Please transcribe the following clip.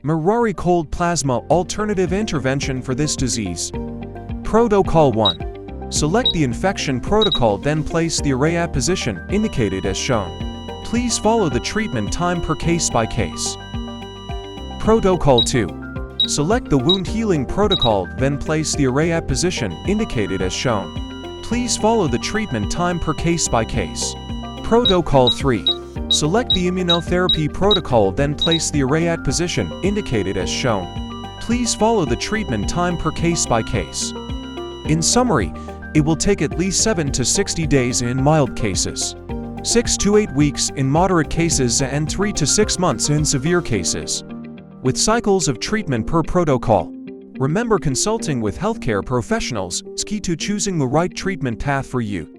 Mirari Cold Plasma alternative intervention for this disease. Protocol 1. Select the infection protocol, then place the array at position indicated as shown. Please follow the treatment time per case by case. Protocol 2. Select the wound healing protocol, then place the array at position indicated as shown. Please follow the treatment time per case by case. Protocol 3. Select the immunotherapy protocol, then place the array at position indicated as shown. Please follow the treatment time per case by case. In summary, it will take at least 7 to 60 days in mild cases, 6 to 8 weeks in moderate cases, and 3 to 6 months in severe cases, with cycles of treatment per protocol. Remember, consulting with healthcare professionals is key to choosing the right treatment path for you.